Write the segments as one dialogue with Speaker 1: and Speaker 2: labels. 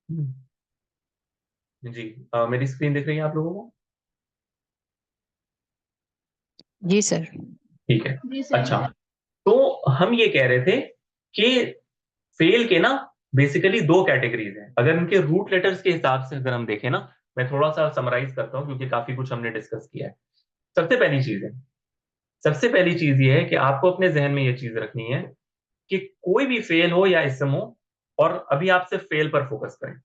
Speaker 1: जी। मेरी स्क्रीन दिख रही है आप लोगों को?
Speaker 2: जी सर।
Speaker 1: ठीक है।
Speaker 3: जी सर।
Speaker 1: अच्छा, तो हम ये कह रहे थे कि फेल के ना बेसिकली दो कैटेगरीज हैं। अगर इनके रूट लेटर्स के हिसाब से अगर हम देखें ना, मैं थोड़ा सा समराइज करता हूं क्योंकि काफी कुछ हमने डिस्कस किया है। सबसे पहली चीज है, सबसे पहली चीज ये है कि आपको अपने जहन में ये चीज रखनी है कि कोई भी फेल हो या इसम हो, और अभी आप सिर्फ फेल पर फोकस करें।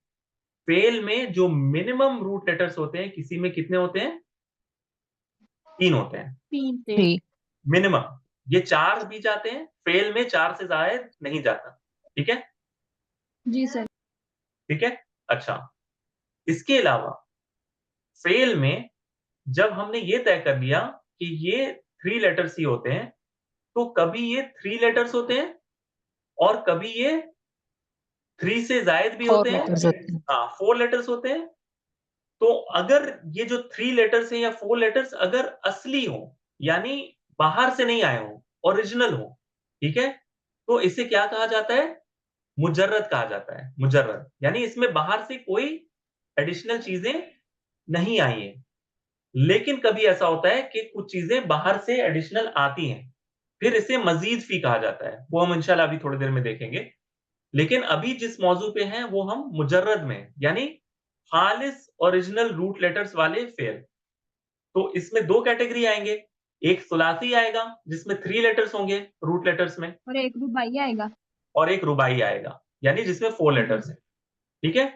Speaker 1: फेल में जो मिनिमम रूट लेटर्स होते हैं किसी में कितने होते हैं? 3 होते हैं
Speaker 3: 3 से।
Speaker 2: 3।
Speaker 1: मिनिमम। ये 4 भी जाते हैं, फेल में 4 से ज्यादा नहीं जाता। ठीक है?
Speaker 3: जी सर।
Speaker 1: ठीक है। अच्छा, इसके अलावा फेल में जब हमने ये तय कर लिया कि ये 3 लेटर्स ही होते हैं, तो कभी ये 3 लेटर्स होते हैं और कभी ये 3 से जायद भी
Speaker 2: 4
Speaker 1: होते हैं।
Speaker 2: लेटर्स होते हैं।
Speaker 1: हाँ, 4 लेटर्स होते हैं। तो अगर ये जो 3 लेटर्स हैं या 4 लेटर्स अगर असली हो, यानी बाहर से नहीं आए हो, ओरिजिनल हो, ठीक है, तो इसे क्या कहा जाता है? मुजर्रद कहा जाता है। मुजर्रद यानी इसमें बाहर से कोई एडिशनल चीजें नहीं आई हैं। लेकिन कभी ऐसा होता है कि कुछ चीजें बाहर से एडिशनल आती हैं, फिर इसे मजीद फी कहा जाता है। वो हम इंशाल्लाह अभी थोड़ी देर में देखेंगे। लेकिन अभी जिस मौजू पे हैं वो हम मुजर्रद में हैं, यानी खालिस ओरिजिनल रूट लेटर्स वाले फेल। तो इसमें दो कैटेगरी आएंगे, एक सुलासी आएगा जिसमें 3 लेटर्स होंगे रूट लेटर्स में,
Speaker 3: और एक रुबाई आएगा।
Speaker 1: और एक रुबाई आएगा यानी जिसमें 4
Speaker 3: जी।
Speaker 1: लेटर्स हैं। ठीक है?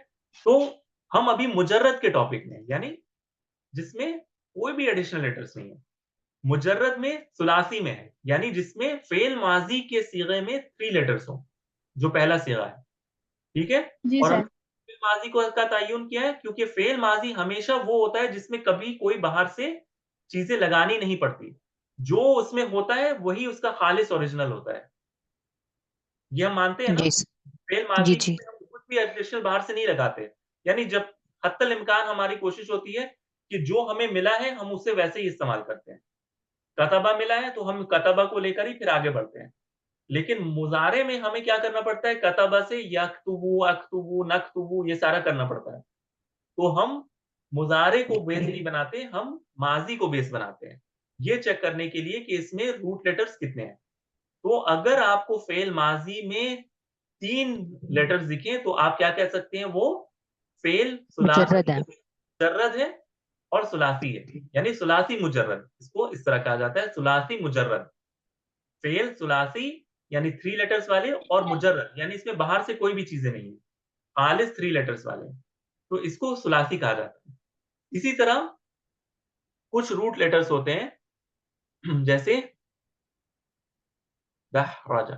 Speaker 1: तो हम अभी मुजर्रद के टॉपिक में हैं, यानी जिसमें कोई भी एडिशनल लेटर्स नहीं है। मुजर्रद में सुलासी में है, यानी जिसमें फेल माजी के सीगे में 3 लेटर्स हो, जो पहला सीगा है। ठीक है?
Speaker 3: जी
Speaker 1: और हमने
Speaker 3: सर।
Speaker 1: फेल माजी को का तय्युन किया है क्योंकि फेल माजी हमेशा वो होता है जिसमें कभी कोई बाहर से चीजें लगानी नहीं पड़ती। जो उसमें होता है वही उसका खालिस ओरिजिनल होता है। ये हम मानते हैं ना?
Speaker 2: जी सर।
Speaker 1: फेल
Speaker 2: जी
Speaker 1: माजी
Speaker 2: जी।
Speaker 1: में हम कुछ भी एडिशनल बाहर से नहीं लगाते। यानी जब हत्तल इम्कान हमारी कोशिश होती है कि जो हमें मिला है हम उसे वैसे ही इस्तेमाल करते हैं। कतबा मिला है तो हम कतबा को लेकर ही फिर आगे बढ़ते हैं। लेकिन मुज़ारे में हमें क्या करना पड़ता है? कतबा से यक्तुबु, अक्तुबु, नक्तुबु ये सारा करना पड़ता है। तो हम मुज़ारे को बेस नहीं बनाते, हम माज़ी को बेस बनाते हैं। ये चेक करने के लिए कि इसमें रूट लेटर्स कितने हैं। तो अगर आपको फ़ेल माज़ी में 3 लेटर्स दिखें तो आप क्या कह सकते हैं? वो फ़ेल
Speaker 2: मुजर्रद
Speaker 1: सुलासी
Speaker 2: है।
Speaker 1: मुजर्रद है और सुलासी है। यानी सुलासी मुजर्रद, इसको इस तरह कहा जाता है, सुलासी मुजर्रद। फ़ेल सुलासी यानी 3 लेटर्स वाले, और मुजर्रद यानी इसमें बाहर से कोई भी चीज़ें नहीं है। खालिस 3 लेटर्स वाले। तो इसको सुलासी कहा जाता है। इसी तरह कुछ रूट लेटर्स होते हैं जैसे दहराजा।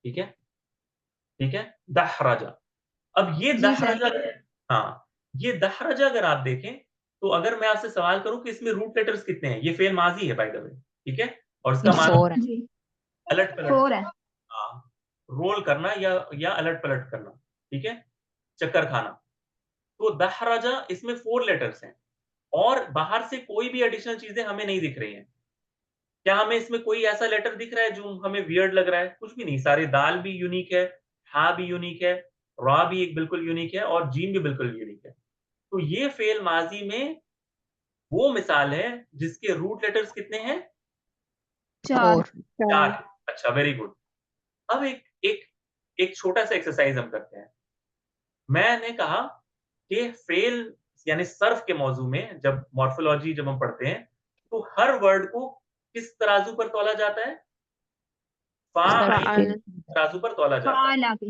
Speaker 1: ठीक है? ठीक है? दहराजा। अब ये
Speaker 3: जी सर।
Speaker 1: दहराजा, हाँ, ये दहराजा अगर आप देखें, तो अगर मैं आपसे सवाल करूँ कि इसमें रूट लेटर्स कितने हैं? ये फ़ेल माज़ी है बाय द वे, ठीक है? और इसका माना
Speaker 2: 4 है।
Speaker 3: जी।
Speaker 1: पलट-पलट,
Speaker 3: 4 है।
Speaker 1: हाँ, रोल करना या अलट-पलट करना, ठीक है? चक्कर खाना। तो दहराजा इसमें 4 लेटर्स हैं और बाहर से कोई भी एडिशनल चीज़ें हमें नहीं दिख रही हैं। क्या हमें इसमें कोई ऐसा लेटर दिख रहा है जो हमें वियर्ड लग रहा है? कुछ भी नहीं, सारे दाल भी यूनिक है, हा भी यूनिक है, रा भी एक बिल्कुल यूनिक है और जीम भी बिल्कुल यूनिक है। तो ये फ़ेल माज़ी में वो मिसाल है जिसके रूट लेटर्स कितने हैं?
Speaker 3: 4।
Speaker 2: 4।
Speaker 1: 4 हैं। अच्छा, वेरी गुड। अब एक एक एक छोटा-सा एक्सरसाइज़ हम करते हैं। मैंने कहा कि फ़ेल यानी सर्फ के मौज़ू में जब मॉर्फोलॉजी जब हम पढ़ते हैं, तो हर वर्ड को किस तराजू पर तौला जाता है? फ़ाइल
Speaker 2: सर्फ के।
Speaker 1: तराजू पर तौला जाता है।
Speaker 3: फ़ाला के।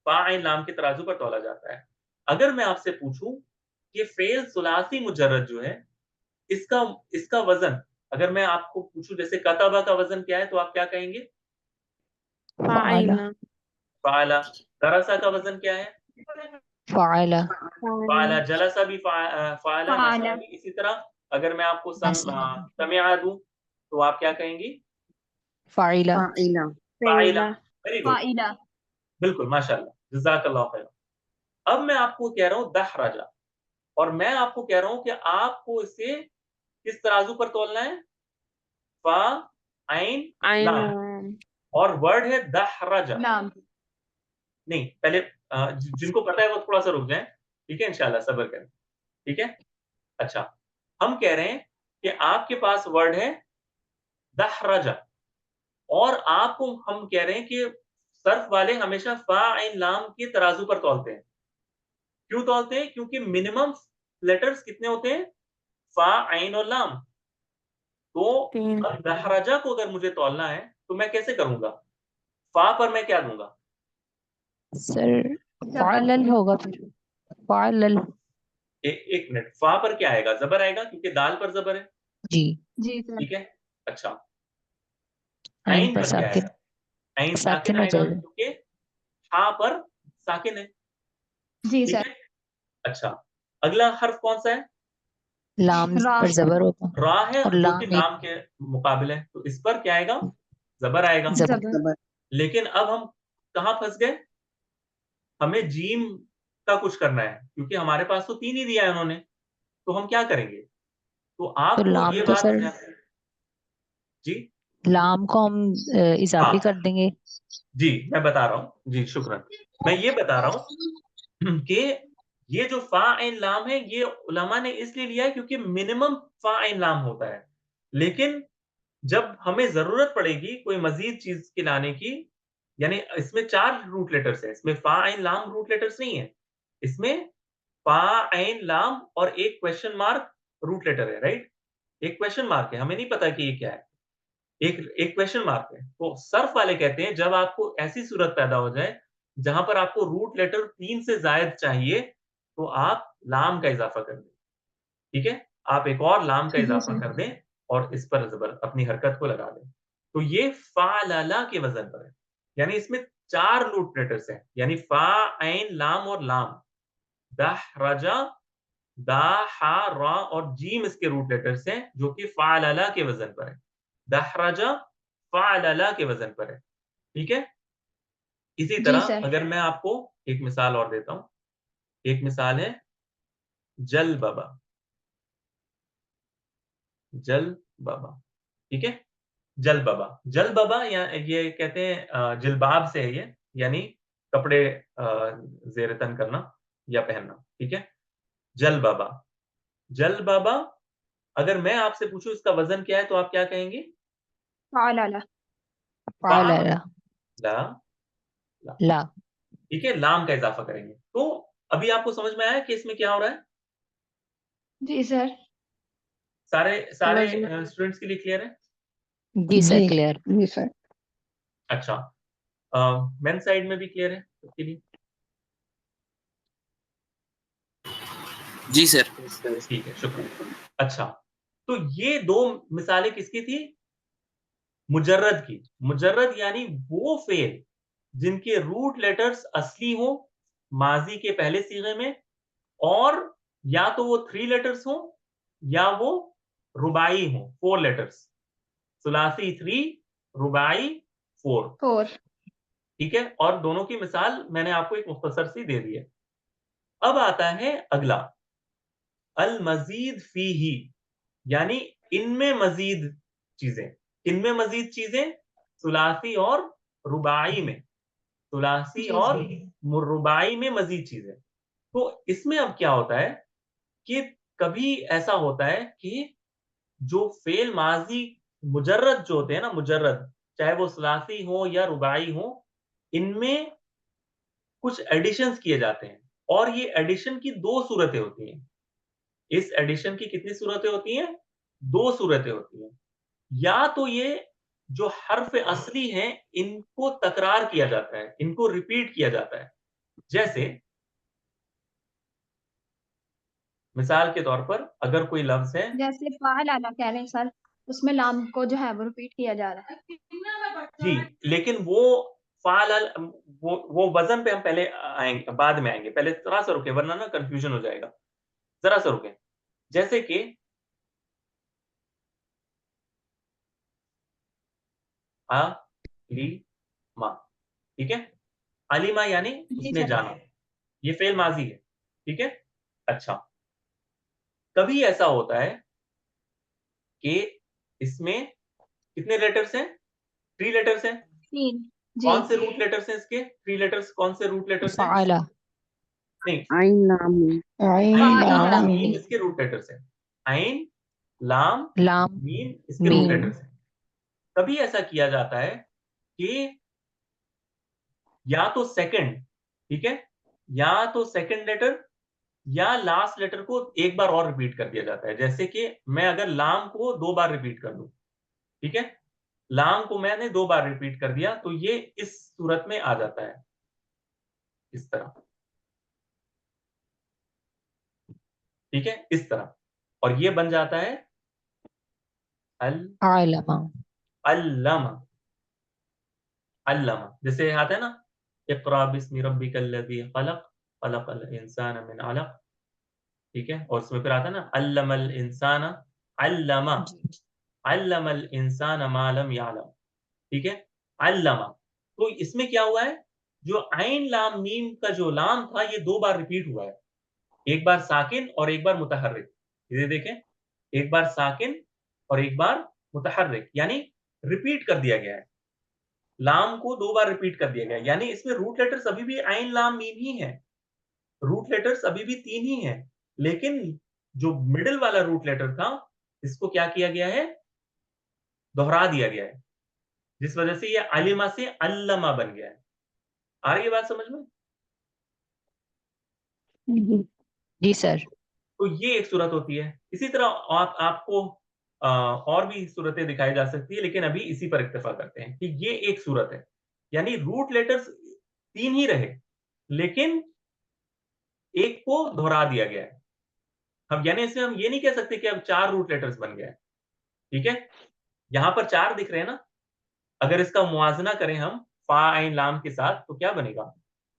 Speaker 1: फ़ाइल नाम के तराजू पर तौला जाता है। अगर मैं आपसे पूछूँ कि फ़ेल सुलासी मुजर्रद जो है, इसका इसका वज़न अगर मैं आपको पूछूँ जैसे कतबा का वज़न क्या है, तो आप क्या कहेंगे?
Speaker 2: फ़ाइला।
Speaker 1: फ़अला। दरसा का वज़न क्या है?
Speaker 2: फ़ाइला।
Speaker 1: फ़अला। जलसा भी फ़अला, नशअ
Speaker 3: फ़ाला।
Speaker 1: भी इसी तरह। अगर मैं आपको
Speaker 2: नसा।
Speaker 1: समिअ दूँ, तो आप क्या कहेंगी?
Speaker 2: फ़ाइला।
Speaker 1: फ़ाइला। Very good.
Speaker 3: फ़ाइला।
Speaker 1: बिल्कुल, माशाअल्लाह, जज़ाकल्लाहु खैर। अब मैं आपको कह रहा हूँ दहराजा, और मैं आपको कह रहा हूँ कि आपको इसे किस तराजू पर तौलना है? फ़ा, ऐन, लाम, और वर्ड है दहराजा।
Speaker 3: लाम।
Speaker 1: नहीं, पहले जिनको पता है वो थोड़ा सा रुक जाए, ठीक है, इंशाल्लाह सब्र करें, ठीक है। अच्छा, हम कह रहे हैं कि आपके पास वर्ड है दहरजा, और आपको हम कह रहे हैं कि सर्फ वाले हमेशा फा ऐन लाम के तराजू पर तौलते हैं। क्यों तौलते हैं? क्योंकि मिनिमम लेटर्स कितने होते हैं? फा ऐन और लाम। तो
Speaker 2: 3
Speaker 1: अब दहरजा को अगर मुझे तौलना है तो मैं कैसे करूंगा? फा पर मैं क्या दूंगा?
Speaker 2: सर
Speaker 3: जबर
Speaker 2: फालल होगा फिर फालल
Speaker 1: एक मिनट, फा पर क्या आएगा? जबर आएगा, क्योंकि दाल पर जबर है,
Speaker 2: जी
Speaker 3: जी सर।
Speaker 1: ठीक है। अच्छा,
Speaker 2: आइन
Speaker 1: ऐन
Speaker 2: पर
Speaker 1: पर क्या
Speaker 2: साकिन
Speaker 1: आएगा? ऐन साकिन
Speaker 2: साकिन हो
Speaker 1: आएगा,
Speaker 2: जाएगा
Speaker 1: क्योंकि हा पर साकिन है,
Speaker 3: जी
Speaker 1: ठीक
Speaker 3: सर।
Speaker 1: है। अच्छा, अगला हर्फ कौन सा है?
Speaker 2: लाम
Speaker 3: रा।
Speaker 2: पर जबर होगा
Speaker 1: रा है,
Speaker 2: और
Speaker 1: जो कि
Speaker 2: लाम एक
Speaker 1: लाम के मुकाबले है, तो इस पर क्या आएगा? जबर आएगा।
Speaker 2: जबर
Speaker 3: जबर।
Speaker 1: लेकिन अब हम कहाँ फंस गए? हमें जीम का कुछ करना है, क्योंकि हमारे पास तो 3 ही दिया है उन्होंने, तो हम क्या करेंगे? तो
Speaker 2: तो
Speaker 1: आपको
Speaker 2: लाम
Speaker 1: ये
Speaker 2: तो
Speaker 1: बात
Speaker 2: सर
Speaker 1: जी,
Speaker 2: लाम को हम इजाफी
Speaker 1: हाँ,
Speaker 2: कर देंगे
Speaker 1: जी, मैं बता रहा हूँ। जी, शुक्रान। मैं ये बता रहा हूँ कि ये जो फ़ा ऐन लाम है, ये उलमा ने इसलिए लिया है क्योंकि मिनिमम फ़ा ऐन लाम होता है। लेकिन जब हमें ज़रूरत पड़ेगी कोई मज़ीद चीज़ के लाने की, यानी इसमें 4 रूट लेटर्स हैं, इसमें फ़ा ऐन लाम रूट लेटर्स नहीं है। इसमें फ़ा ऐन लाम और एक क्वेश्चन मार्क रूट लेटर है, राइट? एक क्वेश्चन मार्क है, हमें नहीं पता कि ये क्या है। एक एक क्वेश्चन मार्क है। तो सर्फ वाले कहते हैं जब आपको ऐसी सूरत पैदा हो जाए, जहाँ पर आपको रूट लेटर 3 से ज़ायद चाहिए, तो आप लाम का इज़ाफ़ा कर दें, ठीक है? आप एक और लाम का
Speaker 3: जी
Speaker 1: इज़ाफ़ा
Speaker 3: सर।
Speaker 1: कर दें और इस पर ज़बर अपनी हरकत को लगा दें। तो ये फ़ालला के वज़न पर है। यानी इसमें 4 रूट लेटर्स हैं, यानी फ़ा, ऐन, लाम और लाम। दहरजा, दा, हा, रा और जीम इसके रूट लेटर्स हैं, जो कि फ़ालला के वज़न पर है। दहरजा फ़अलला के वज़न पर है, ठीक है? इसी
Speaker 3: जी
Speaker 1: तरह
Speaker 3: सर।
Speaker 1: अगर मैं आपको एक मिसाल और देता हूँ, एक मिसाल है जलबबा, जलबबा, ठीक है? जलबबा, जलबबा या ये कहते हैं जिल्बाब से है ये, यानी कपड़े ज़ेर तन करना या पहनना, ठीक है? जलबबा, जलबबा अगर मैं आपसे पूछूँ इसका वज़न क्या है तो आप क्या कहेंगे?
Speaker 3: फालाला।
Speaker 2: फालला
Speaker 1: फ़अला ला,
Speaker 2: ला
Speaker 1: ठीक है? लाम का इज़ाफ़ा करेंगे। तो अभी आपको समझ में आया कि इसमें क्या हो रहा है?
Speaker 3: जी सर।
Speaker 1: सारे सारे
Speaker 3: वजन।
Speaker 1: स्टूडेंट्स के लिए क्लियर है?
Speaker 2: जी सर क्लियर
Speaker 3: जी सर।
Speaker 1: अच्छा, मेन साइड में भी क्लियर है सबके लिए?
Speaker 4: जी सर।
Speaker 1: ठीक है, शुक्रिया। अच्छा, तो ये 2 मिसालें किसकी थी? मुजर्रद की। मुजर्रद यानी वो फ़ेल जिनके रूट लेटर्स असली हों, माज़ी के पहले सीगे में, और या तो वो 3 लेटर्स हों या वो रुबाई हों, 4 लेटर्स। सुलासी 3, रुबाई 4,
Speaker 3: फोर।
Speaker 1: ठीक है? और दोनों की मिसाल मैंने आपको एक मुख्तसर सी दे दी है। अब आता है अगला, अल मज़ीद फ़ीही, यानी इनमें मज़ीद चीज़ें। किनमें मज़ीद चीज़ें? सुलासी और रुबाई में। सुलासी
Speaker 3: जी
Speaker 1: और
Speaker 3: सर।
Speaker 1: रुबाई में मज़ीद चीज़ें। तो इसमें अब क्या होता है कि कभी ऐसा होता है कि जो फ़ेल माज़ी मुजर्रद जो होते हैं ना मुजर्रद, चाहे वो सुलासी हो या रुबाई हो, इनमें कुछ एडिशन्स किए जाते हैं, और ये एडिशन की 2 सूरतें होती हैं। इस एडिशन की कितनी सूरतें होती हैं? 2 सूरतें होती हैं। या तो ये जो हर्फ़ असली हैं, इनको तकरार किया जाता है, इनको रिपीट किया जाता है। जैसे मिसाल के तौर पर अगर कोई लफ्ज़ है,
Speaker 3: जैसे फालाला कह रहे हैं सर, उसमें लाम को जो है वो रिपीट किया जा रहा है।
Speaker 1: जी, लेकिन वो फ़ाल अल वो वज़न पे हम पहले आएँगे, बाद में आएँगे। पहले ज़रा-सा रुकिए वरना ना कन्फ्यूज़न हो जाएगा। ज़रा-सा रुकें। जैसे कि अलीमा, ठीक है? अलीमा यानी
Speaker 3: जी
Speaker 1: उसने
Speaker 3: सर।
Speaker 1: जाना। ये फ़ेल माज़ी है, ठीक है? अच्छा, कभी ऐसा होता है कि इसमें कितने लेटर्स हैं? 3 लेटर्स हैं,
Speaker 3: तीन। जी
Speaker 1: कौन से रूट लेटर्स हैं इसके? 3 लेटर्स कौन से रूट लेटर्स हैं?
Speaker 2: फ़अला
Speaker 1: नहीं,
Speaker 5: आइन लाम मीम।
Speaker 2: आइन
Speaker 3: फ़ा
Speaker 2: लाम
Speaker 3: लाम
Speaker 1: मीम
Speaker 2: मीम
Speaker 1: इसके रूट लेटर्स हैं। आइन, लाम,
Speaker 2: लाम
Speaker 1: मीम इसके रूट
Speaker 2: मीम
Speaker 1: लेटर्स हैं। कभी ऐसा किया जाता है कि या तो सेकंड, ठीक है, या तो सेकंड लेटर या लास्ट लेटर को एक बार और रिपीट कर दिया जाता है। जैसे कि मैं अगर लाम को 2 बार रिपीट कर दूं, ठीक है, लाम को मैंने 2 बार रिपीट कर दिया तो ये इस सूरत में आ जाता है, इस तरह, ठीक है, इस तरह, और ये बन जाता है अल
Speaker 2: आलमा
Speaker 1: अल्लमा। अल्लमा जैसे आता है ना, इक़रा बिस्मि रब्बिकल लज़ी खलक़ खलक़ल इंसाना मिन अलक़, ठीक है, और उसमें फिर आता है ना अल्लमल इंसाना, अल्लमा,
Speaker 2: जी
Speaker 1: अल्लमल इंसाना मा लम यअलम, ठीक है, अल्लमा। तो इसमें क्या हुआ है, जो आइन लाम मीम का जो लाम था ये 2 बार रिपीट हुआ है, एक बार साकिन और एक बार मुतहर्रिक। ये देखें, एक बार साकिन और एक बार मुतहर्रिक, यानी रिपीट कर दिया गया है। लाम को 2 बार रिपीट कर दिया गया है, यानी इसमें रूट लेटर्स अभी भी आइन लाम मीम ही है। रूट लेटर्स अभी भी 3 ही हैं, लेकिन जो मिडल वाला रूट लेटर था, इसको क्या किया गया है, दोहरा दिया गया है, जिस वजह से ये अलिमा से अल्लमा बन गया है। आ रही है बात समझ में?
Speaker 2: जी सर
Speaker 1: तो ये एक सूरत होती है। इसी तरह आपको और भी सूरतें दिखाई जा सकती है, लेकिन अभी इसी पर इक्तफा करते हैं कि ये एक सूरत है। यानी रूट लेटर्स 3 ही रहे, लेकिन एक को दोहरा दिया गया है। अब यानी इसमें हम ये नहीं कह सकते कि अब 4 रूट लेटर्स बन गए हैं, ठीक है? यहाँ पर 4 दिख रहे हैं ना? अगर इसका मुवाज़ना करें हम फा आइन लाम के साथ तो क्या बनेगा?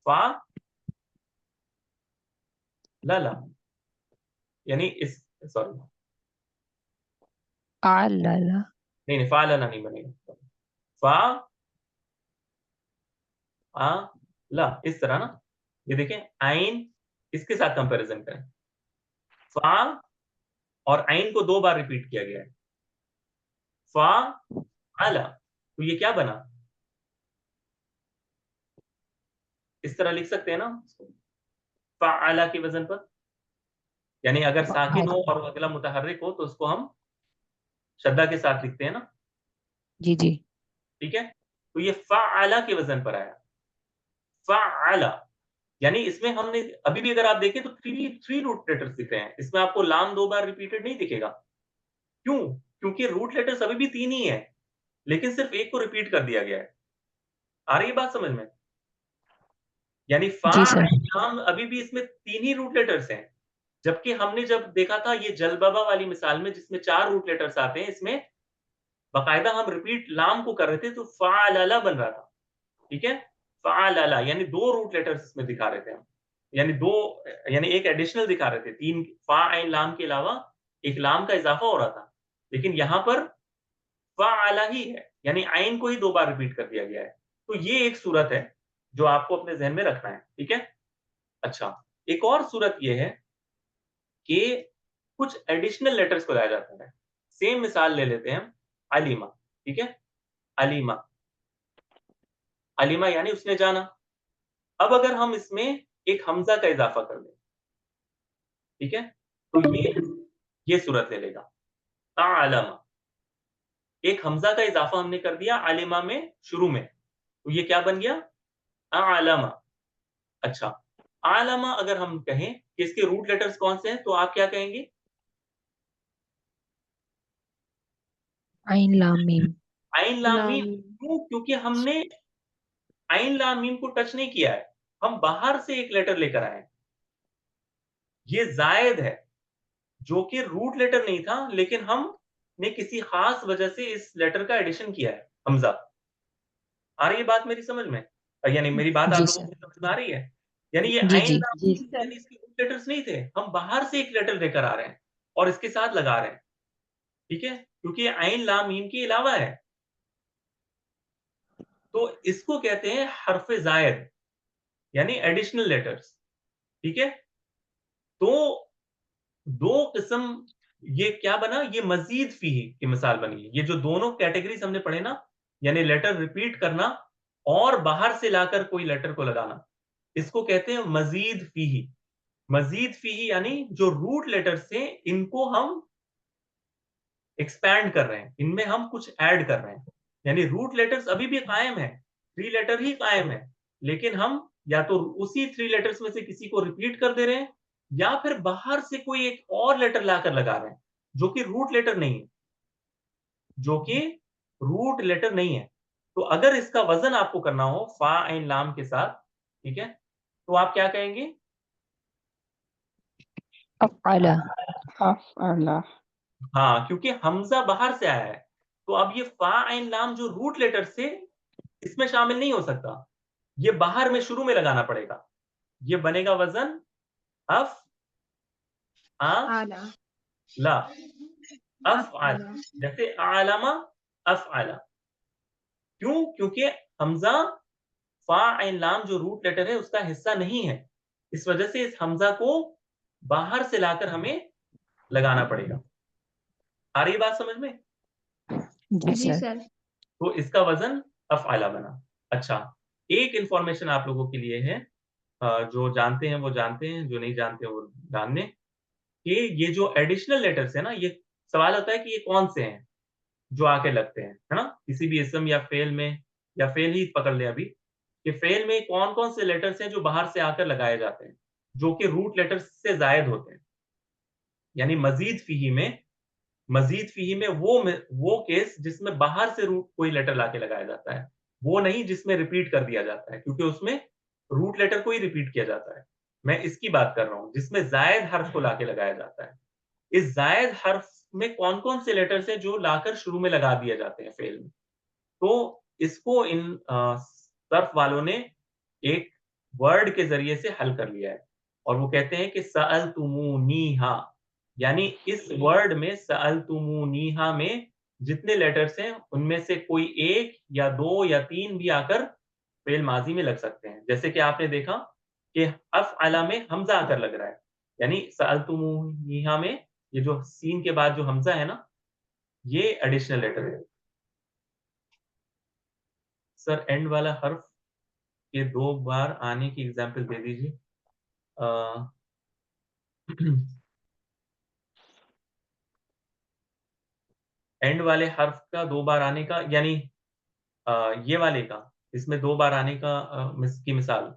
Speaker 1: फा ला ला, यानी इस सॉरी,
Speaker 2: आला
Speaker 1: नहीं, फा ला ला नहीं बनेगा। फा आ ला, इस तरह ना, ये देखें आइन, इसके साथ कंपैरिजन करें, फा और आइन को 2 बार रिपीट किया गया है, फा आला, तो ये क्या बना? इस तरह लिख सकते हैं ना उसको, फा आला के वजन पर, यानी अगर साकिन हो और अगला मुतहर्रिक हो तो उसको हम शद्दा के साथ लिखते हैं ना,
Speaker 2: जी जी
Speaker 1: ठीक है? तो ये फा आला के वजन पर आया, फा आला, यानी इसमें हमने अभी भी अगर आप देखें तो 3 रूट लेटर्स दिख रहे हैं। इसमें आपको लाम 2 बार रिपीटेड नहीं दिखेगा। क्यों? क्योंकि रूट लेटर्स अभी भी 3 ही हैं, लेकिन सिर्फ एक को रिपीट कर दिया गया है। आ रही है बात समझ में? यानी फा
Speaker 2: जी सर
Speaker 1: आइन लाम अभी भी इसमें 3 ही रूट लेटर्स हैं। जबकि हमने जब देखा था ये जलबबा वाली मिसाल में जिसमें 4 रूट लेटर्स आते हैं, इसमें बाकायदा हम रिपीट लाम को कर रहे थे तो फ़अलला बन रहा था, ठीक है? फ़अलला यानी 2 रूट लेटर्स इसमें दिखा रहे थे हम। यानी 2, यानी एक एडिशनल दिखा रहे थे। 3 फ़ा आइन लाम के अलावा एक लाम का इज़ाफ़ा हो रहा था। लेकिन यहाँ पर फ़अला ही है, यानी आइन को ही 2 बार रिपीट कर दिया गया है। तो ये एक सूरत है, जो आपको अपने ज़हन में रखना है, ठीक है? अच्छा, एक और सूरत ये है कि कुछ एडिशनल लेटर्स को लाया जाता है। सेम मिसाल ले लेते हैं हम, अलीमा, ठीक है? अलीमा, अलीमा यानी उसने जाना। अब अगर हम इसमें एक हमज़ा का इज़ाफ़ा कर दें, ठीक है? तो ये सूरत ले लेगा, अअलमा। एक हमज़ा का इज़ाफ़ा हमने कर दिया अलिमा में शुरू में, तो ये क्या बन गया? अअलमा। अच्छा, अअलमा अगर हम कहें कि इसके रूट लेटर्स कौन से हैं, तो आप क्या कहेंगे?
Speaker 2: आइन लाम मीम
Speaker 1: आइन लाम मीम।
Speaker 5: लाम।
Speaker 1: क्यों? क्योंकि हमने आइन लाम मीम को टच नहीं किया है, हम बाहर से एक लेटर लेकर आए हैं। ये ज़ायद है, जो कि रूट लेटर नहीं था, लेकिन हमने किसी ख़ास वजह से इस लेटर का एडिशन किया है, हमज़ा। आ रही है बात मेरी समझ में? यानी मेरी बात आप
Speaker 2: जी
Speaker 1: लोगों
Speaker 2: सर
Speaker 1: को समझ में आ रही है? यानी ये
Speaker 2: जी
Speaker 1: आइन
Speaker 2: जी
Speaker 1: लाम
Speaker 5: जी।
Speaker 1: मीम यानी इसके रूट लेटर्स नहीं थे, हम बाहर से एक लेटर लेकर आ रहे हैं और इसके साथ लगा रहे हैं, ठीक है? क्योंकि ये आइन लाम मीम के अलावा है। तो इसको कहते हैं हर्फ़ ज़ायद, यानी एडिशनल लेटर्स, ठीक है? तो 2 किस्म, ये क्या बना? ये मज़ीद फ़ीही की मिसाल बनी है। ये जो दोनों कैटेगरीज़ हमने पढ़े ना, यानी लेटर रिपीट करना और बाहर से लाकर कोई लेटर को लगाना, इसको कहते हैं मजीद फीही। मजीद फीही यानी जो रूट लेटर्स हैं इनको हम एक्सपैंड कर रहे हैं, इनमें हम कुछ ऐड कर रहे हैं। यानी रूट लेटर्स अभी भी कायम है, 3 लेटर ही कायम है, लेकिन हम या तो उसी 3 लेटर्स में से किसी को रिपीट कर दे रहे हैं या फिर बाहर से कोई एक और लेटर लाकर लगा रहे हैं, जो कि रूट लेटर नहीं है, जो कि रूट लेटर नहीं है। तो अगर इसका वज़न आपको करना हो फा ऐन लाम के साथ, ठीक है? तो आप क्या कहेंगे?
Speaker 2: अफ़अला।
Speaker 5: अफ़अला।
Speaker 1: हाँ, क्योंकि हमज़ा बाहर से आया है, तो अब ये फा ऐन लाम जो रूट लेटर्स थे, इसमें शामिल नहीं हो सकता। ये बाहर में शुरू में लगाना पड़ेगा। ये बनेगा वज़न अफ़ आ
Speaker 3: आला
Speaker 1: ला, अफ़अल,
Speaker 3: अफ़अला।
Speaker 1: जैसे अअलमा अफ़अला। क्यों? क्योंकि हमज़ा फा ऐन लाम जो रूट लेटर है उसका हिस्सा नहीं है। इस वजह से इस हमज़ा को बाहर से लाकर हमें लगाना पड़ेगा। आ रही है बात समझ में?
Speaker 2: जी
Speaker 3: जी
Speaker 2: सर।
Speaker 3: सर।
Speaker 1: तो इसका वज़न अफ़अला बना। अच्छा, एक इन्फॉर्मेशन आप लोगों के लिए है, जो जानते हैं वो जानते हैं, जो नहीं जानते हैं वो जान लें, कि ये जो एडिशनल लेटर्स हैं ना, ये सवाल होता है कि ये कौन से हैं, जो आके लगते हैं, है ना? किसी भी इसम या फ़ेल में, या फ़ेल ही पकड़ लें अभी, कि फ़ेल में कौन-कौन से लेटर्स हैं जो बाहर से आकर लगाए जाते हैं, जो कि रूट लेटर्स से ज़ायद होते हैं। यानी मज़ीद फ़ीही में वो केस जिसमें बाहर से रूट कोई लेटर लाके लगाया जाता है। वो नहीं जिसमें रिपीट कर दिया जाता है, क्योंकि उसमें रूट लेटर को ही रिपीट किया जाता है। मैं इसकी बात कर रहा हूँ, जिसमें ज़ायद हर्फ को लाके लगाया जाता है। इस ज़ायद हर्फ में कौन-कौन से लेटर्स हैं जो लाकर शुरू में लगा दिए जाते हैं फ़ेल में। तो इसको इन सर्फ वालों ने एक वर्ड के ज़रिए से हल कर लिया है, और वो कहते हैं कि सअलतुमूनीहा, यानी इस वर्ड में सअलतुमूनीहा में जितने लेटर्स हैं, उनमें से कोई 1 या 2 या 3 भी आकर फ़ेल माज़ी में लग सकते हैं। जैसे कि आपने देखा कि अफ़अला में हमज़ा आकर लग रहा है, यानी सअलतुमूनीहा में ये जो सीन के बाद जो हमज़ा है ना, ये एडिशनल लेटर है। सर एंड वाला हर्फ के 2 बार आने की एग्ज़ाम्पल दे दीजिए। अ, एंड वाले हर्फ का 2 बार आने का, यानी ये वाले का, इसमें 2 बार आने का की मिसाल।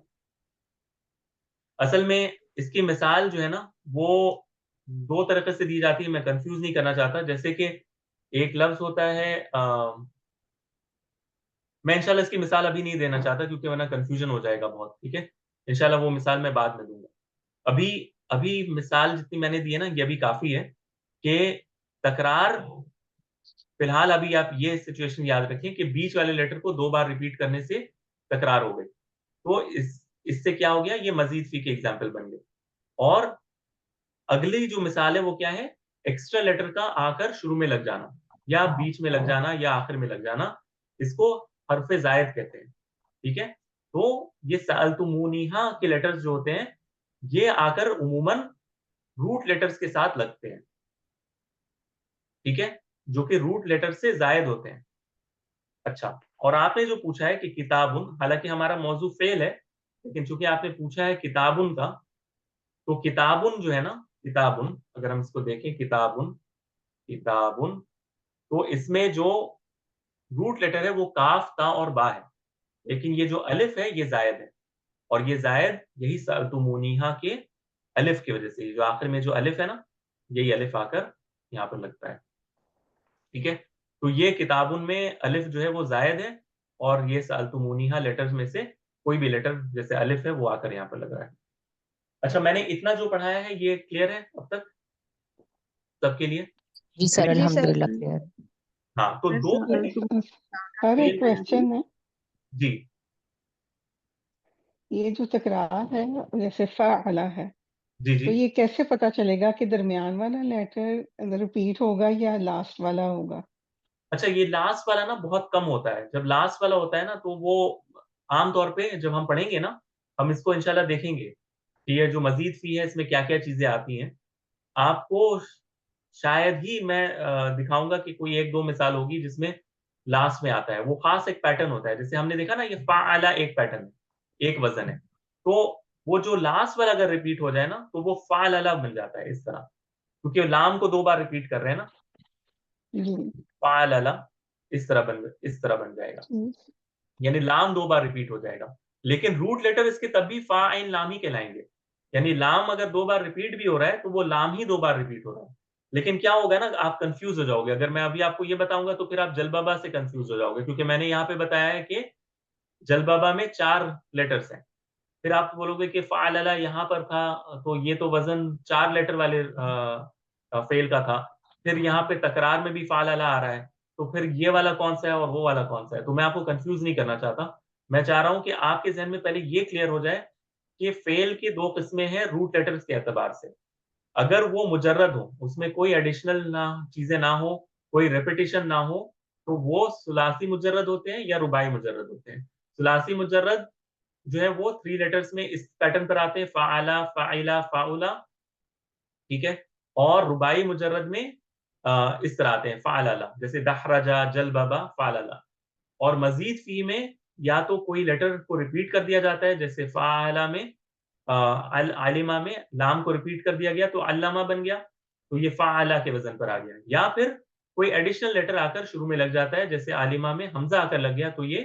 Speaker 1: असल में इसकी मिसाल जो है ना, वो 2 तरीके से दी जाती है, मैं कन्फ्यूज़ नहीं करना चाहता। जैसे कि एक लफ्ज़ होता है, मैं इंशाल्लाह इसकी मिसाल अभी नहीं देना चाहता, क्योंकि वरना कन्फ्यूज़न हो जाएगा बहुत, ठीक है? इंशाल्लाह वो मिसाल मैं बाद में दूँगा। अभी अभी मिसाल जितनी मैंने दी है ना, ये अभी काफ़ी है कि तकरार, फिलहाल अभी आप ये सिचुएशन याद रखें कि बीच वाले लेटर को 2 बार रिपीट करने से तकरार हो गई। तो इससे क्या हो गया, ये मज़ीद फ़ी के एग्ज़ाम्पल बन गए। और अगली जो मिसाल है वो क्या है? एक्स्ट्रा लेटर का आकर शुरू में लग जाना, या बीच में लग जाना, या आखिर में लग जाना। इसको हर्फ़ ज़ायद कहते हैं, ठीक है? तो ये सअलतुमूनीहा के लेटर्स जो होते हैं, ये आकर उमूमन रूट लेटर्स के साथ लगते हैं, ठीक है? जो कि रूट लेटर से ज़ायद होते हैं। अच्छा, और आपने जो पूछा है कि किताबुन, हालाँकि हमारा मौज़ू फ़ेल है, लेकिन चूँकि आपने पूछा है किताबुन का, तो किताबुन जो है ना, किताबुन, अगर हम इसको देखें किताबुन, किताबुन, तो इसमें जो रूट लेटर है वो काफ, ता और बा है। लेकिन ये जो अलिफ है ये ज़ायद है, और ये ज़ायद यही सअलतुमूनीहा के अलिफ की वज़ह से, ये जो आखिर में जो अलिफ है ना, यही अलिफ आकर यहाँ पर लगता है, ठीक है? तो ये किताबुन में अलिफ जो है वो ज़ायद है, और ये सअलतुमूनीहा लेटर्स में से कोई भी लेटर जैसे अलिफ है वो आकर यहाँ पर लग रहा है। अच्छा, मैंने इतना जो पढ़ाया है ये क्लियर है अब तक सबके लिए?
Speaker 2: जी सर,
Speaker 3: जी सर।
Speaker 2: अल्हम्दुलिल्लाह क्लियर।
Speaker 1: हाँ, तो 2
Speaker 5: सर एक क्वेश्चन है,
Speaker 1: जी,
Speaker 5: ये जो तकरार है जैसे फ़अला है,
Speaker 1: जी, जी।
Speaker 5: तो ये कैसे पता चलेगा कि दरमियान वाला लेटर रिपीट होगा या लास्ट वाला होगा?
Speaker 1: अच्छा, ये लास्ट वाला ना बहुत कम होता है। जब लास्ट वाला होता है ना, तो वो आम तौर पे जब हम पढ़ेंगे ना, हम इसको इंशाल्लाह देखेंगे कि ये जो मज़ीद फ़ी है इसमें क्या-क्या चीज़ें आती हैं। आपको शायद ही मैं दिखाऊँगा कि कोई 1-2 मिसाल होगी जिसमें लास्ट में आता है, वो खास एक पैटर्न होता है। जैसे हमने देखा ना, ये फ़अला एक पैटर्न है, एक वजन है। तो वो जो लास्ट वाला अगर रिपीट हो जाए ना, तो वो फ़अलला बन जाता है इस तरह, क्योंकि लाम को 2 बार रिपीट कर रहे हैं ना,
Speaker 5: जी
Speaker 1: फ़अलला इस तरह बन जाएगा। यानी लाम 2 बार रिपीट हो जाएगा। लेकिन रूट लेटर इसके तब भी फ़ा आइन लाम ही कहलाएँगे। यानी लाम अगर 2 बार रिपीट भी हो रहा है, तो वो लाम ही 2 बार रिपीट हो रहा है। लेकिन क्या होगा ना, आप कन्फ्यूज़ हो जाओगे। अगर मैं अभी आपको ये बताऊँगा, तो फिर आप जलबाबा से कन्फ्यूज़ हो जाओगे, क्योंकि मैंने यहाँ पे बताया है कि जलबाबा में 4 लेटर्स हैं। फिर आप बोलोगे कि फ़अलला यहाँ पर था, तो ये तो वज़न 4 लेटर वाले फ़ेल का था। फिर यहाँ पे तकरार में भी फ़अलला आ रहा है, तो फिर ये वाला कौन-सा है और वो वाला कौन-सा है? तो मैं आपको कन्फ्यूज़ नहीं करना चाहता। मैं चाह रहा हूँ कि आपके ज़हन में पहले ये क्लियर हो जाए कि फ़ेल की 2 किस्में हैं रूट लेटर्स के एतबार से। अगर वो मुजर्रद हो, उसमें कोई एडिशनल ना चीज़ें ना हो, कोई रिपिटिशन ना हो, तो वो सुलासी मुजर्रद होते हैं या रुबाई मुजर्रद होते हैं। सुलासी मुजर्रद जो है वो 3 लेटर्स में इस पैटर्न पर आते हैं, फ़अला, फ़अइला, फ़अउला, ठीक है? और रुबाई मुजर्रद में इस तरह आते हैं, फ़अलला, जैसे दहरजा, जलबबा, फ़अलला। और मज़ीद फ़ी में या तो कोई लेटर को रिपीट कर दिया जाता है, जैसे फ़अला में अल आलिमा में लाम को रिपीट कर दिया गया, तो अल्लमा बन गया, तो ये फ़अला के वज़न पर आ गया। या फिर कोई एडिशनल लेटर आकर शुरू में लग जाता है, जैसे आलिमा में हमज़ा आकर लग गया, तो ये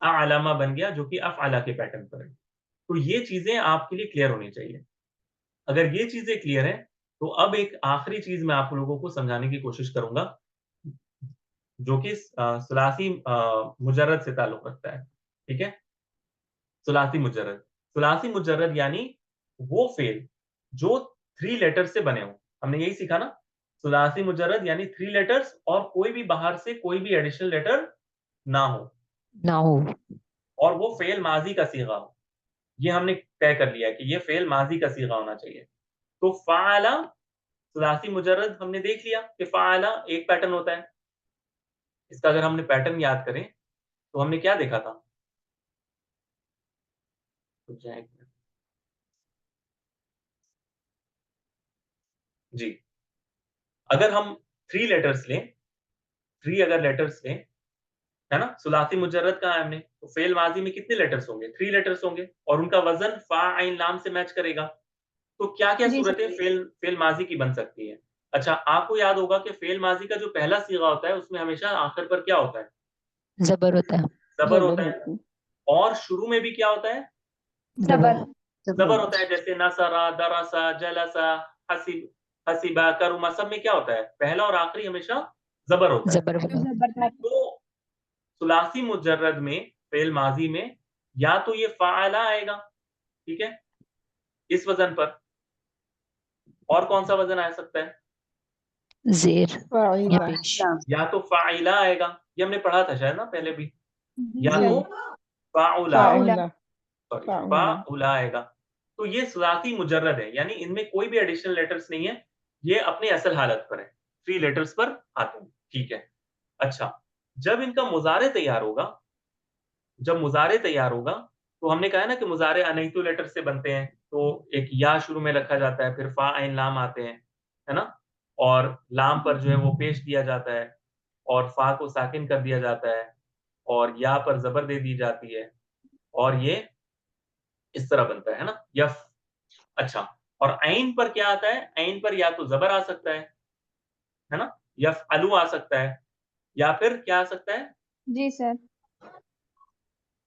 Speaker 1: अअलमा बन गया, जो कि अफ़अला के पैटर्न पर है। तो ये चीज़ें आपके लिए क्लियर होनी चाहिए। अगर ये चीज़ें क्लियर हैं, तो अब एक आखिरी चीज़ मैं आप लोगों को समझाने की कोशिश करूँगा, जो कि सुलासी मुजर्रद से ताल्लुक़ रखता है, ठीक है? सुलासी मुजर्रद। सुलासी मुजर्रद यानी वो फ़ेल जो 3 लेटर से बने हों। हमने यही सीखा ना? सुलासी मुजर्रद यानी 3 लेटर्स और कोई भी बाहर से कोई भी एडिशनल लेटर ना हो,
Speaker 2: ना हो।
Speaker 1: और वो फ़ेल माज़ी का सीगा हो। ये हमने तय कर लिया है कि ये फ़ेल माज़ी का सीगा होना चाहिए। तो फ़अला सुलासी मुजर्रद हमने देख लिया कि फ़अला एक पैटर्न होता है। इसका अगर हमने पैटर्न याद करें, तो हमने क्या देखा था? रुक जाएँ एक मिनट। जी, अगर हम 3 लेटर्स लें, 3 अगर लेटर्स लें, है ना? सुलासी मुजर्रद कहा है हमने, तो फ़ेल माज़ी में कितने लेटर्स होंगे? 3 लेटर्स होंगे और उनका वज़न फ़ा आइन लाम से मैच करेगा। तो क्या-क्या
Speaker 3: जी सर।
Speaker 1: सूरतें फ़ेल माज़ी की बन सकती हैं? अच्छा, आपको याद होगा कि फ़ेल माज़ी का जो पहला सीगा होता है, उसमें हमेशा आखिर पर क्या होता है?
Speaker 2: ज़बर होता है।
Speaker 1: ज़बर
Speaker 5: ज़बर
Speaker 1: होता है,
Speaker 5: होती
Speaker 1: और शुरू में भी क्या होता है?
Speaker 3: ज़बर।
Speaker 1: ज़बर होता है, जैसे नसरा, दरसा, जलसा, हसिब, हसिबा, करुमा, सब में क्या होता है? पहला और आखिरी हमेशा ज़बर होता है।
Speaker 2: ज़बर वाला।
Speaker 3: ज़बर।
Speaker 1: तो सुलासी मुजर्रद में, फ़ेल माज़ी में, या तो ये फ़अला आएगा, ठीक है? इस वज़न पर, और कौन-सा वज़न आ सकता है?
Speaker 2: ज़ेर या
Speaker 5: फ़ाइला
Speaker 2: पेश।
Speaker 1: या तो फ़ाइला आएगा, ये हमने पढ़ा था शायद ना पहले भी,
Speaker 3: जी
Speaker 1: या
Speaker 5: जी
Speaker 1: तो
Speaker 3: सर।
Speaker 1: फ़ाउला आएगा,
Speaker 3: फ़ाउला।
Speaker 5: फ़ाउला
Speaker 1: सॉरी
Speaker 5: फ़ाउला
Speaker 1: फ़ाउला आएगा। तो ये सुलासी मुजर्रद है, यानी इनमें कोई भी एडिशनल लेटर्स नहीं है, ये अपनी असल हालत पर है, 3 लेटर्स पर आते हैं, ठीक है। अच्छा, जब इनका मुज़ारे तैयार होगा, जब मुज़ारे तैयार होगा, तो हमने कहा है ना कि मुज़ारे अनहीतु लेटर से बनते हैं, तो एक या शुरू में रखा जाता है, फिर फ़ा आइन लाम आते हैं, है ना? और लाम पर जो है वो पेश दिया जाता है, और फ़ा को साकिन कर दिया जाता है, और या पर ज़बर दे दी जाती है, और ये इस तरह बनता है ना? यफ। अच्छा, और ऐन पर क्या आता है? ऐन पर या तो ज़बर आ सकता है ना? यफ़अलु आ सकता है, या फिर क्या आ सकता है?
Speaker 3: जी सर।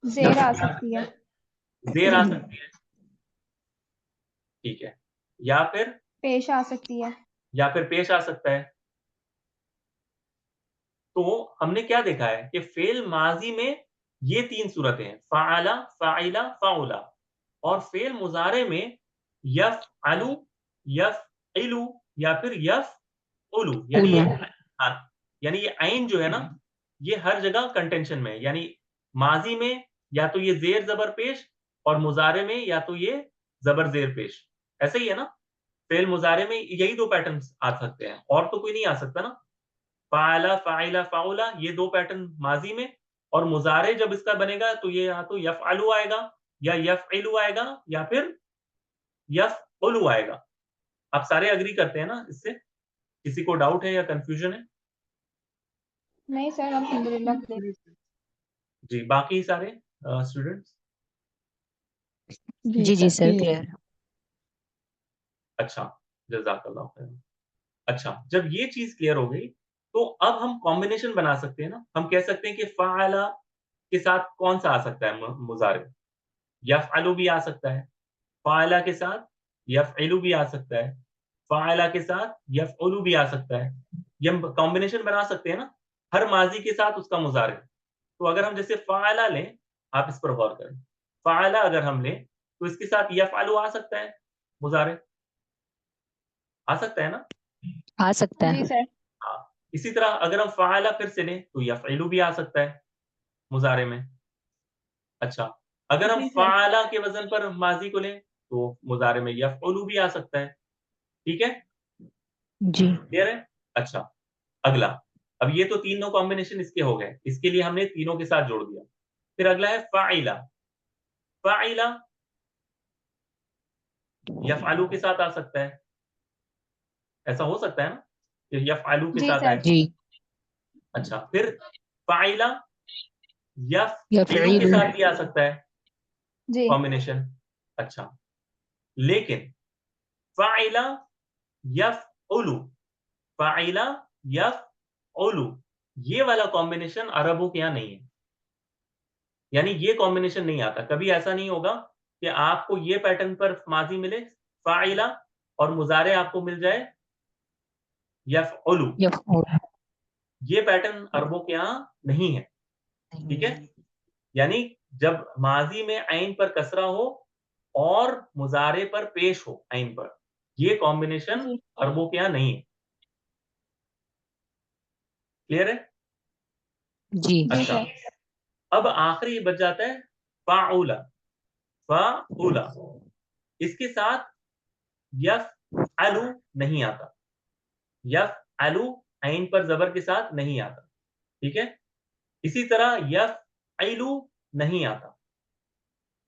Speaker 1: या
Speaker 3: ज़ेर
Speaker 1: फिर
Speaker 3: आ
Speaker 1: क्या आ
Speaker 3: सकती
Speaker 1: सकता
Speaker 3: है।
Speaker 1: है? ज़ेर आ सकती है, ठीक है। या फिर
Speaker 3: पेश आ सकती है।
Speaker 1: पेश आ सकता है। तो हमने क्या देखा है कि फ़ेल माज़ी में ये 3 सूरतें हैं, फ़अला, फ़अइला, फ़अउला, और फ़ेल मुज़ारे में यफ़अलु, यफ़इलु, या फिर यफ़उलु, यानी
Speaker 2: उलू।
Speaker 1: ये हाँ, यानी ये ऐन जो है ना, ये हर जगह कंटेंशन में है, यानी माज़ी में या तो ये ज़ेर ज़बर पेश, और मुज़ारे में या तो ये ज़बर ज़ेर पेश, ऐसा ही है ना? फ़ेल मुज़ारे में यही 2 पैटर्न्स आ सकते हैं, और तो कोई नहीं आ सकता ना? फ़अला, फ़अइला, फ़अउला, ये 2 पैटर्न माज़ी में, और मुज़ारे जब इसका बनेगा, तो ये या तो यफ़अलु आएगा, या यफ़इलु आएगा, या फिर यफ़उलु आएगा। आप सारे एग्री करते हैं ना इससे? किसी को डाउट है या कन्फ्यूज़न है?
Speaker 3: नहीं सर, अल्हम्दुलिल्लाह क्लियर।
Speaker 1: जी, बाकी सारे स्टूडेंट्स?
Speaker 2: जी जी सर
Speaker 5: clear।
Speaker 2: क्लियर।
Speaker 1: अच्छा, जज़ाकल्लाह खैर। अच्छा, जब ये चीज़ क्लियर हो गई, तो अब हम कॉम्बिनेशन बना सकते हैं ना, हम कह सकते हैं कि फ़अला के साथ कौन-सा आ सकता है मुज़ारिफ़? यफ़अलु भी आ सकता है, फ़अला के साथ यफ़इलु भी आ सकता है, फ़अला के साथ यफ़उलु भी आ सकता है। ये हम कॉम्बिनेशन बना सकते हैं ना, हर माज़ी के साथ उसका मुज़ारिफ़। तो अगर हम जैसे फ़अला लें, आप इस पर गौर करें। फ़अला अगर हम लें, तो इसके साथ यफ़अलु आ सकता है, मुज़ारिफ़, आ सकता है ना?
Speaker 2: आ सकता
Speaker 3: जी
Speaker 2: है।
Speaker 3: सर।
Speaker 1: हाँ, इसी तरह अगर हम फ़अला फिर से लें, तो यफ़इलु भी आ सकता है, मुज़ारे में। अच्छा, अगर हम
Speaker 3: जी सर।
Speaker 1: फ़अला के वज़न पर माज़ी को लें, तो मुज़ारे में यफ़उलु भी आ सकता है। ठीक है?
Speaker 2: जी
Speaker 1: क्लियर है? अच्छा, अगला, अब ये तो तीनों कॉम्बिनेशन इसके हो गए, इसके लिए हमने तीनों के साथ जोड़ दिया। फिर अगला है फ़ाइला, फ़ाइला यफ़अलु के साथ आ सकता है, ऐसा हो सकता है ना? कि यफ़अलु के
Speaker 3: जी
Speaker 1: साथ
Speaker 3: सर।
Speaker 1: आए।
Speaker 2: जी।
Speaker 1: अच्छा, फिर फ़ाइला यफ़इलु के
Speaker 2: यफ़इल।
Speaker 1: साथ भी आ सकता है
Speaker 3: जी।
Speaker 1: कॉम्बिनेशन। अच्छा, लेकिन फ़ाइला यफ़उलु, फ़ाइला यफ़उलु, ये वाला कॉम्बिनेशन अरबों के यहाँ नहीं है। यानी ये कॉम्बिनेशन नहीं आता। कभी ऐसा नहीं होगा कि आपको ये पैटर्न पर माज़ी मिले फ़ाइला और मुज़ारे आपको मिल जाए यफ़उलु।
Speaker 2: यफ़उल।
Speaker 1: ये पैटर्न अरबों के यहाँ नहीं है। ठीक है? यानी जब माज़ी में ऐन पर कसरा हो और मुज़ारे पर पेश हो ऐन पर, ये कॉम्बिनेशन
Speaker 3: जी।
Speaker 1: अरबों के यहाँ नहीं है। क्लियर है?
Speaker 2: जी।
Speaker 3: जी
Speaker 1: अच्छा,
Speaker 3: सर।
Speaker 1: अब आखिरी बच जाता है फ़ाउला, फ़ाउला। इसके साथ यफ़अलु नहीं आता। यफ़अलु ऐन पर ज़बर के साथ नहीं आता। ठीक है? इसी तरह यफ़इलु नहीं आता।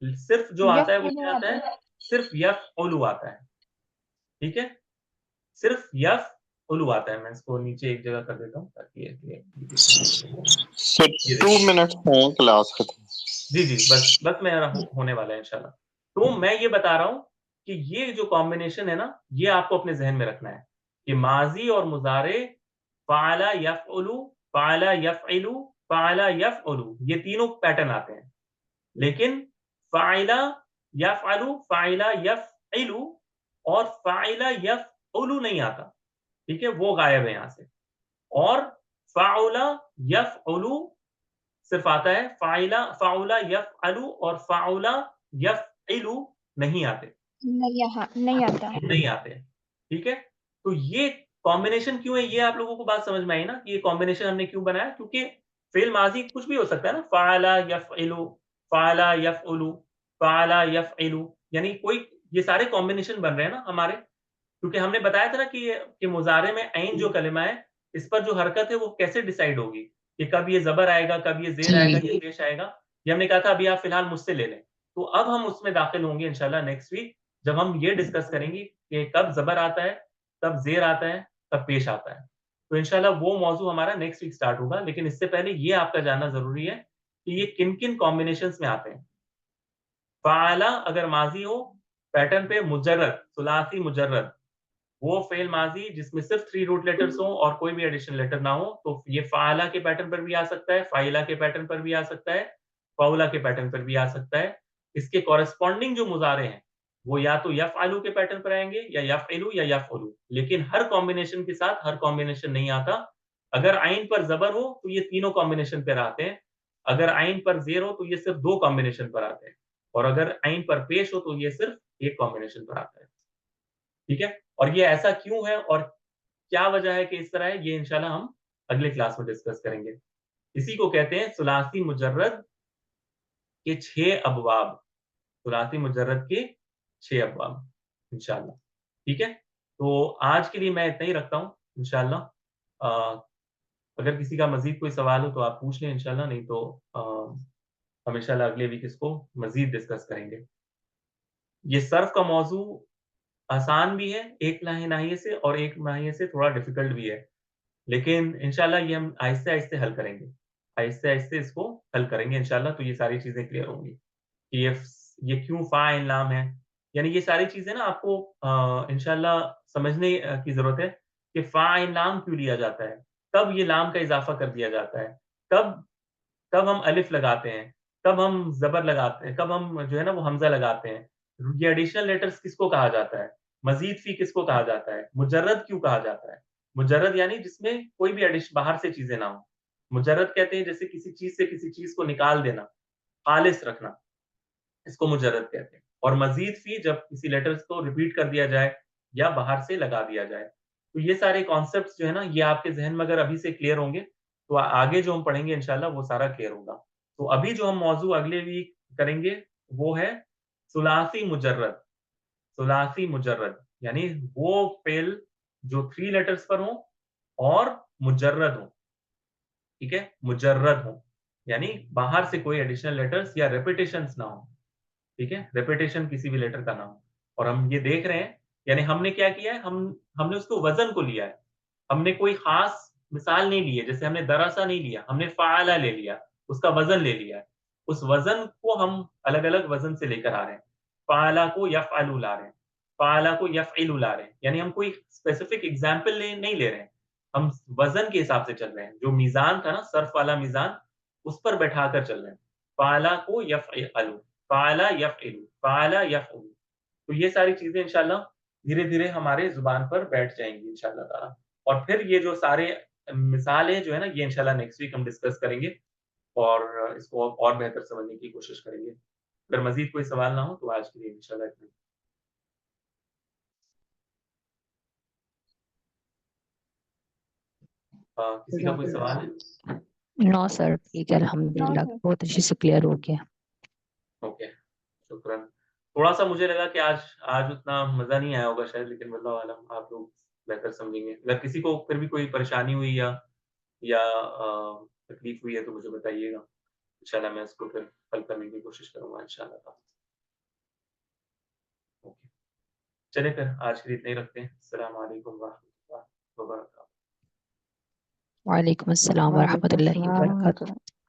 Speaker 1: सिर्फ़ जो आता है वो
Speaker 3: यफ़उलु
Speaker 1: क्या आता
Speaker 3: आता है।
Speaker 1: है? सिर्फ़ यफ़उलु आता है। ठीक है? सिर्फ़ यफ़उलु आता है। मैं इसको नीचे एक जगह कर देता हूँ ताकि ये दिख जाए।
Speaker 6: सर
Speaker 1: ये
Speaker 6: 2
Speaker 1: देखिए।
Speaker 6: मिनट्स हैं क्लास खत्म।
Speaker 1: जी, जी, बस मेरा होने वाला है इंशाल्लाह। तो मैं ये बता रहा हूँ कि ये जो कॉम्बिनेशन है ना, ये आपको अपने ज़हन में रखना है कि माज़ी और मुज़ारे फ़अला यफ़उलु, फ़अला यफ़इलु, फ़अला यफ़उलु, ये तीनों पैटर्न आते हैं। लेकिन फ़ाइला यफ़अलु, फ़ाइला यफ़इलु और फ़ाइला यफ़उलु नहीं आता। ठीक है? वो गायब है यहाँ से। और फ़अला यफ़उलु सिर्फ़ आता है, फ़ाउला यफ़अलु और फ़ाउला यफ़इलु नहीं आते,
Speaker 3: नहीं, यहाँ नहीं आता।
Speaker 1: नहीं आते। ठीक है? तो ये कॉम्बिनेशन क्यों है, ये आप लोगों को बात समझ में आई ना कि ये कॉम्बिनेशन हमने क्यों बनाया? क्योंकि फ़िल माज़ी कुछ भी हो सकता है ना, फ़अला यफ़इलु, फ़अला यफ़उलु, फ़अला यफ़इलु, यानी कोई ये सारे कॉम्बिनेशन बन रहे हैं ना हमारे, क्योंकि हमने बताया था ना कि मुज़ारे में ऐन जो कलिमा है, इस पर जो हरकत है वो कैसे डिसाइड होगी, कि कब ये ज़बर आएगा, कब ये ज़ेर आएगा,
Speaker 2: जी।
Speaker 1: ये पेश आएगा। ये हमने कहा था अभी आप फ़िलहाल मुझसे ले लें। तो अब हम उसमें दाखिल होंगे इंशाअल्लाह नेक्स्ट वीक, जब हम ये डिस्कस करेंगे कि कब ज़बर आता है, कब ज़ेर आता है, कब पेश आता है। तो इंशाअल्लाह वो मौज़ू हमारा नेक्स्ट वीक स्टार्ट होगा, लेकिन इससे पहले ये आपका जानना ज़रूरी है कि ये किन-किन कॉम्बिनेशंस में आते हैं। फ़अला अगर माज़ी हो, पैटर्न पे मुजर्रद, सुलासी मुजर्रद, वो फ़ेल माज़ी जिसमें सिर्फ़ 3 रूट लेटर्स हों और कोई भी एडिशनल लेटर ना हो, तो ये फ़अला के पैटर्न पर भी आ सकता है, फ़ाइला के पैटर्न पर भी आ सकता है, फ़अउला के पैटर्न पर भी आ सकता है। इसके कॉरेस्पॉन्डिंग जो मुज़ारे हैं, वो या तो यफ़अलु के पैटर्न पर आएँगे या यफ़इलु या यफ़उलु, लेकिन हर कॉम्बिनेशन के साथ हर कॉम्बिनेशन नहीं आता। अगर आइन पर ज़बर हो, तो ये तीनों कॉम्बिनेशन पर आते हैं। अगर आइन पर ज़ेर हो, तो ये सिर्फ़ 2 कॉम्बिनेशन पर आते हैं और अगर आइन पर पेश हो, तो ये सिर्फ़ 1 कॉम्बिनेशन पर आता है। ठीक है? और ये ऐसा क्यों है और क्या वजह है कि इस तरह है, ये इंशाल्लाह हम अगले क्लास में डिस्कस करेंगे। इसी को कहते हैं सुलासी मुजर्रद के 6 अबवाब, सुलासी मुजर्रद के 6 अबवाब इंशाल्लाह। ठीक है? तो आज के लिए मैं इतना ही रखता हूँ इंशाल्लाह। अगर किसी का मज़ीद कोई सवाल हो तो आप पूछ लें इंशाल्लाह, नहीं तो हम इंशाल्लाह अगले वीक इसको मज़ीद डिस्कस करेंगे। ये सर्फ़ का मौज़ू आसान भी है एक नाहिए से और एक नाहिए से थोड़ा डिफ़िकल्ट भी है। लेकिन इंशाल्लाह ये हम आहिस्ते-आहिस्ते हल करेंगे। आहिस्ते-आहिस्ते इसको हल करेंगे इंशाल्लाह, तो ये सारी चीज़ें क्लियर होंगी कि ये क्यों फ़ाइल लाम है। यानी ये सारी चीज़ें ना आपको इंशाल्लाह समझने की ज़रूरत है कि फ़ाइल लाम क्यों लिया जाता है, कब ये लाम का इज़ाफ़ा कर दिया जाता है, कब कब हम अलिफ लगाते हैं, कब हम ज़बर लगाते हैं, कब हम जो है ना वो हमज़ा लगाते हैं। ये एडिशनल लेटर्स किसको कहा जाता है? मज़ीद फ़ी किसको कहा जाता है? मुजर्रद क्यों कहा जाता है? मुजर्रद यानी जिसमें कोई भी बाहर से चीज़ें ना हो। मुजर्रद कहते हैं जैसे किसी चीज़ से किसी चीज़ को निकाल देना, ख़ालिस रखना, इसको मुजर्रद कहते हैं। और मज़ीद फ़ी जब किसी लेटर्स को रिपीट कर दिया जाए या बाहर से लगा दिया जाए। तो ये सारे कॉन्सेप्ट्स जो है ना, ये आपके ज़हन में अगर अभी से क्लियर होंगे, तो आगे जो हम पढ़ेंगे इंशाल्लाह वो सारा क्लियर होगा। तो अभी जो हम मौज़ू अगले वीक करेंगे, वो है सुलासी मुजर्रद। सुलासी मुजर्रद यानी वो फ़ेल जो 3 लेटर्स पर हों और मुजर्रद हों, ठीक है? मुजर्रद हों, यानी बाहर से कोई एडिशनल लेटर्स या रिपिटिशंस ना हों। ठीक है? रिपिटेशन किसी भी लेटर का ना हो। और हम ये देख रहे हैं, यानी हमने क्या किया है, हमने उसको वज़न को लिया है। हमने कोई ख़ास मिसाल नहीं ली है, जैसे हमने दरसा नहीं लिया, हमने फ़अला ले लिया, उसका वज़न ले लिया है। उस वज़न को हम अलग-अलग वज़न से लेकर आ रहे हैं। फ़अला को यफ़अलु ला रहे हैं, फ़अला को यफ़इलु ला रहे हैं। यानी हम कोई स्पेसिफिक एग्ज़ाम्पल नहीं ले रहे हैं। हम वज़न के हिसाब से चल रहे हैं। जो मीज़ान था ना, सर्फ़ वाला मीज़ान, उस पर बैठाकर चल रहे हैं। फ़अला को यफ़अलु, फ़अला यफ़इलु, फ़अला यफ़अलु। तो ये सारी चीज़ें इंशाअल्लाह धीरे-धीरे हमारे ज़ुबान पर बैठ जाएँगी इंशाअल्लाह ताला। और फिर ये जो सारे मिसालें जो है ना, ये इंशाअल्लाह नेक्स्ट वीक हम डिस्कस करेंगे और इसको और बेहतर समझने की कोशिश करेंगे। अगर मज़ीद कोई सवाल ना हो तो आज के लिए इंशाअल्लाह इतना ही। किसी का कोई सवाल है?
Speaker 2: नो सर, ठीक है, अल्हम्दुलिल्लाह
Speaker 3: सर।
Speaker 2: बहुत अच्छे से क्लियर हो गया।
Speaker 1: ओके, शुक्रान। थोड़ा-सा मुझे लगा कि आज आज उतना मज़ा नहीं आया होगा शायद, लेकिन वल्लाहु आलम आप लोग बेहतर समझेंगे। अगर किसी को फिर भी कोई परेशानी हुई या तकलीफ हुई है तो मुझे बताइएगा। इंशाल्लाह मैं इसको फिर हल करने की कोशिश करूँगा इंशाल्लाह ताला। ओके, चलिए फिर आज के लिए इतना ही रखते हैं। अस्सलाम वालेकुम व रहमतुल्लाहि व बरकातहू।
Speaker 2: वालेकुम अस्सलाम व
Speaker 5: वालेकुम
Speaker 2: रहमतुल्लाहि व
Speaker 5: अस्सलाम
Speaker 2: बरकातहू।
Speaker 5: वरहमतुल्लाह।